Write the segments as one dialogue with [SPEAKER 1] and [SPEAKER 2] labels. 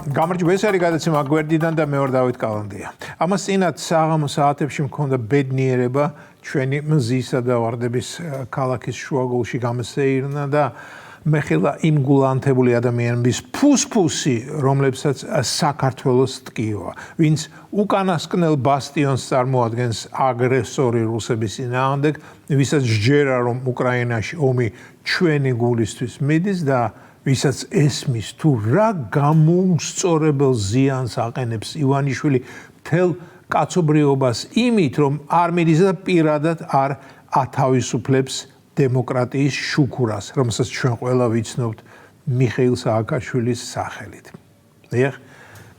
[SPEAKER 1] გამარჯობა, ეს არის გადაცემა გვერდიდან და მე ვარ დავით კალანდია. ამას წინათ საღამო საათებში მქონდა ბედნიერება ჩვენი მზისა და ვარდების ქალაქის შუაგულში გამოსეირნა და მე ხილა იმ გულანთებული ადამიანების ფუსფუსი, რომლებსაც საქართველოს ტკივა, ვინც უკანასკნელ ბასტიონს წარმოადგენს აგრესორი რუსების წინააღმდეგ, ვისაც სჯერა რომ უკრაინაში ომი ჩვენი გულისთვის მიდის და ვისაც ესმის თუ რა გამოუსწორებელ ზიანს აყენებს ივანიშვილი მთელ კაცობრიობას იმით, რომ არ მიდის და პირადად არ ათავისუფლებს დემოკრატიის შუქურას, რომელსაც ჩვენ ყველა ვიცნობთ მიხეილ სააკაშვილის სახელით. ეხ,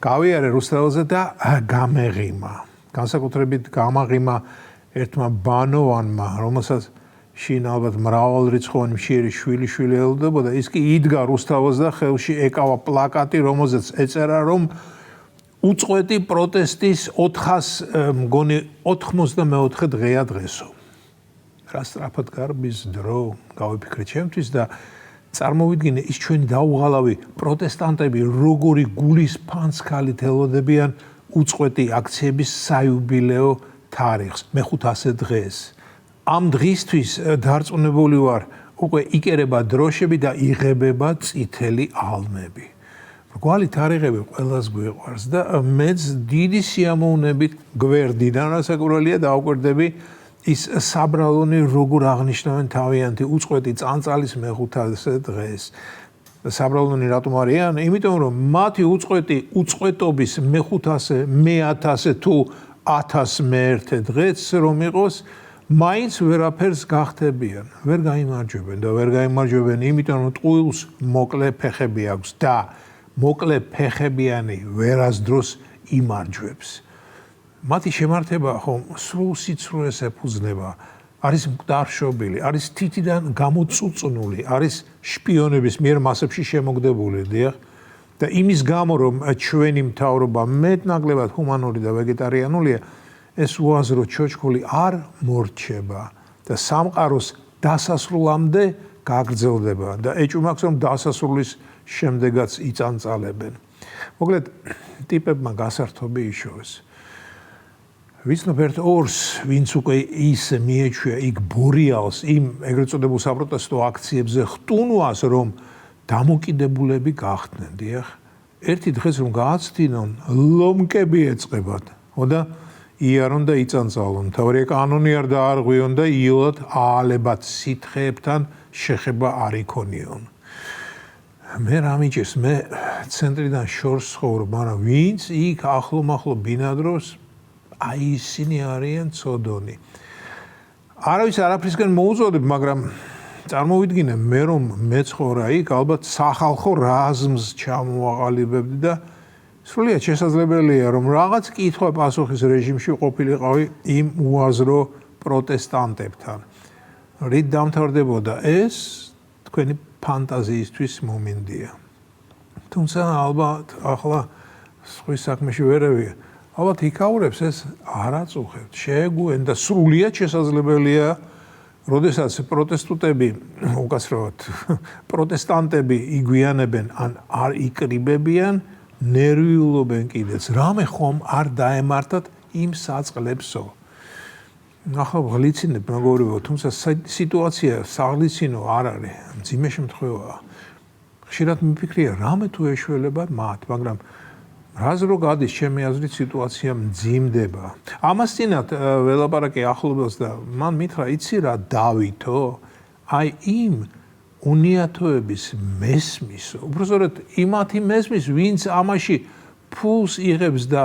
[SPEAKER 1] გავიარე რუსთაველზე და გამეღიმა. განსაკუთრებით გამაღიმა ერთმა ბანოვანმა, რომელსაც შინ ალბათ მრავალრიცხოვანი მშიერი შვილი ელოდებოდა, ის კი იდგა რუსთაველზე და ხელში ეკავა პლაკატი, რომელზეც ეწერა, რომ უწყვეტი პროტესტის 494 დღეა დღესო. რა სწრაფად გარბის დრო გავიფიქრე ჩემთვის და წარმოვიდგინე ის ჩვენი დაუღალავი პროტესტანტები როგორი გულის ფანცქალით ელოდებიან უწყვეტი აქციების საიუბილეო თარიღს, მე-500 დღეს. ამ დღისთვის დარწმუნებული ვარ, უკვე იკერება დროშები და იღებება წითელი ალმები. რგვალი თარიღები ყველას გვიყვარს და მეც დიდი სიამოვნებით გვერდიდან რასაკვირველია დავკვირდები ის საბრალონი როგორ აღნიშნავენ თავიანთი უწყვეტი წანწალის მე-500 დღეს. საბრალონი რატომ არიან? იმიტომ რომ მათი უწყვეტობის მე-500, მე-1000 თუ 1000 მე-1 დღეც რომ იყოს, მაინც ვერაფერს გახდებიან, ვერ გაიმარჯვებენ და ვერ გაიმარჯვებენ იმიტომ რომ ტყუილს მოკლე ფეხები აქვს და მოკლე ფეხებიანი ვერასდროს იმარჯვებს. მათი შემართება ხომ სრულ სიცრუეს ეფუძნება, არის მკვდარშობილი, არის თითიდან გამოწუწნული, არის შპიონების მიერ მასებში შემოგდებული, დიახ. და იმის გამო რომ ჩვენი მთავრობა მეტნაკლებად ჰუმანური და ვეგეტარიანულია, ეს უაზრო ჩოჩქული არ მორჩება და სამყაროს დასასრულამდე გაგრძელდება და ეჭვმაქვს რომ დასასრულის შემდეგაც იწანწალებენ. მოკლედ ტიპებმა გასართობი იშოვეს. ვიცნობ ერთ ორს, ვინც უკვე ის მიეჩვია იქ ბორიალს იმ ეგრეთ წოდებულ საპროტესტო აქციებზე ხტუნვას, რომ დამოკიდებულები გახდნენ, დიახ. ერთი დღეს რომ გააცდინონ, ლომკები ეწყებათ, ხო და იარონ და იწანწალონ. თავარი კანონი არ დაარღვიონ და იოლად აალებად სითხეებთან შეხება არ იქონიონ. მე რა მიჭირს, მე ცენტრიდან შორს ცხოვრობ, მაგრამ ვინც იქ ახლო-მახლო ბინადრობს, აი ისინი არიან ცოდონი. არავის არაფრისგან მოუწოდებ, მაგრამ წარმოვიდგინე მე რომ მეცხოვრა იქ, ალბათ სახალხო რაზმს ჩამოვაყალიბებდი და სრულიად შესაძლებელია, რომ რაღაც კითხვა-პასუხის რეჟიმში ყოფილიყავი იმ უაზრო პროტესტანტებთან. რით დამთავრდებოდა ეს თქვენი ფანტაზიისთვის მომინდია. თუმცა ალბათ ახლა სხვის საქმეში ვერავია. ალბათ იქაურებს ეს არ აწუხებთ. შეეგუენ და სრულიად შესაძლებელია, როდესაც პროტესტუტები, უკაცრავად პროტესტანტები იგვიანებენ ან არ იკრიბებიან, ნერვიულობენ კიდეც. რამე ხომ არ დაემართათ იმ საწყლებსო. ახლა ღლიცინებ მეგობრებო, თუმცა სიტუაცია საღლიცინო არ არის, მძიმე შემთხვევაა. ხშირად მიფიქრია, რამე თუ ეშველება მათ, მაგრამ რას რო გადის ჩემი აზრით სიტუაცია მძიმდება. ამას წინათ ველაპარაკე ახლობელს და მან მითხრა, იცი რა დავითო, აი იმ უნიათოების მესმისო, უბრალოდ იმათი მესმის, ვინც ამაში ფულს იღებს და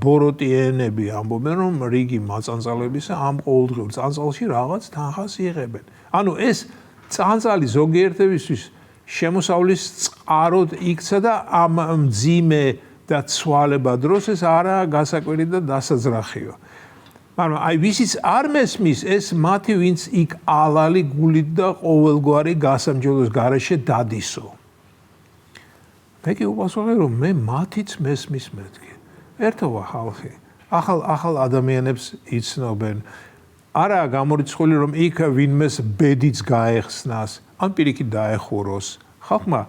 [SPEAKER 1] ბოროტიენები ამბობენ, რომ რიგი მაწანწალებისა ამ ყოველდღიურ წანწალში რაღაც თანხას იღებენ. ანუ ეს წანწალი ზოგიერთებისთვის შემოსავლის წყაროდ იქცა და ამ მძიმე და ცვალება დროს ეს არაა გასაკვირი და დასაძრახიო. მაგრამ აი ვისიც არ მესმის, ეს მათი ვინც იქ ალალი გულით და ყოველგვარი გასამჯელოს გარეშე დადისო. მე კი უპასუხე რომ მე მათიც მესმის მეთქი. ერთობა ხალხი, ახალ ადამიანებს იცნობენ. არაა გამორიცხული რომ იქ ვინმეს ბედიც გაეხსნას, ან პირიქით დაეხუროს. ხალხმა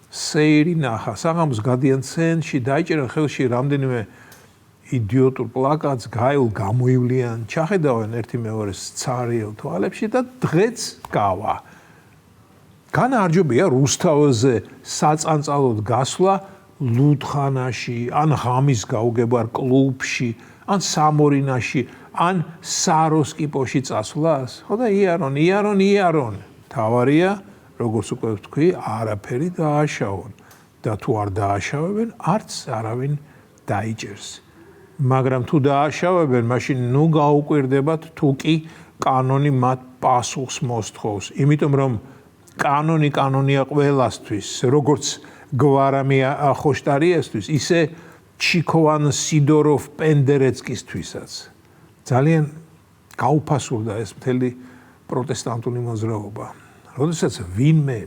[SPEAKER 1] სეირი ნახა, საღამოს გადიან ცენტრში, დაიჭერენ ხელში რამდენიმე იდიოტურ პლაკატს, გაიულ გამოივლიან, ჩახედავენ ერთი მეორეს ცარიელ თვალებში და დღეც გავა. განარჯობია რუსთავზე საწანწალოდ გასვლა ლუდხანაში, ან ღამის გაუგებარ კლუბში, ან სამორინაში, ან საროსკიპოში წასვლას. ხო და იარონ. თავარია, როგორც უკვე ვთქვი, არაფერი დააშავონ და თუ არ დააშავებენ, არც არავინ დაიჭერს. მაგრამ თუ დააშავებენ, მაშინ ნუ გაუკვირდებათ თუ კი კანონი მათ პასუხს მოსთხოვს. იმიტომ რომ კანონია ყველასთვის, როგორც გვარამია ხოშტარიესთვის, ისე ჩიქოვან სიდოროვ პენდერეცკისთვისაც. ძალიან გაუფასურდა ეს მთელი პროტესტანტული მოძრაობა. როდესაც ვინმე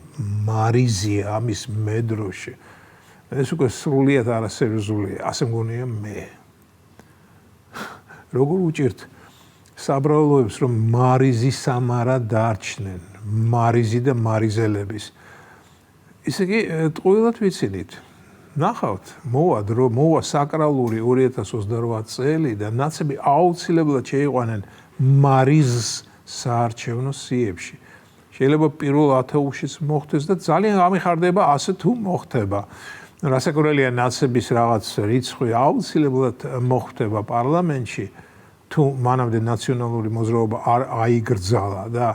[SPEAKER 1] მარიზია ამის მედროში, ეს უკვე სრულიად არასერიოზულია, ასე მგონია მე. როგორ უჭირთ საბრალოებს, რომ მარიზი სამარა დარჩნენ, მარიზი და მარიზელების. ისე კი ტყუილად ვიცინით. ნახავთ, მოვა საკრალური 2028 წელი და ნაცები აუცილებლად შეიყვანენ მარიზს საარჩევნო სიებში. შეიძლება პირველ ათეულშიც მოხდეს და ძალიან გამიხარდება ასე თუ მოხდება. რასაკვირველია, ნაცების რაღაც რიცხვი აუცილებლად მოხდება პარლამენტში, თუ მანამდე ნაციონალური მოძრაობა არ აიგრძალა და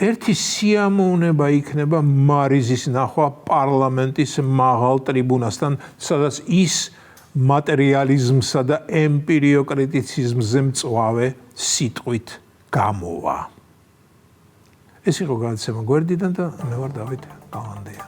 [SPEAKER 1] ერთი სიამოვნება იქნება მარიზის ნახვა პარლამენტის მაღალ ტრიბუნასთან, სადაც ის მატერიალიზმსა და ემპირიოკრიტიციზმზე მწვავე სიტყვით გამოვა. ეს იყო გადაცემა გვერდიდან და მე ვარ დავით კალანდია.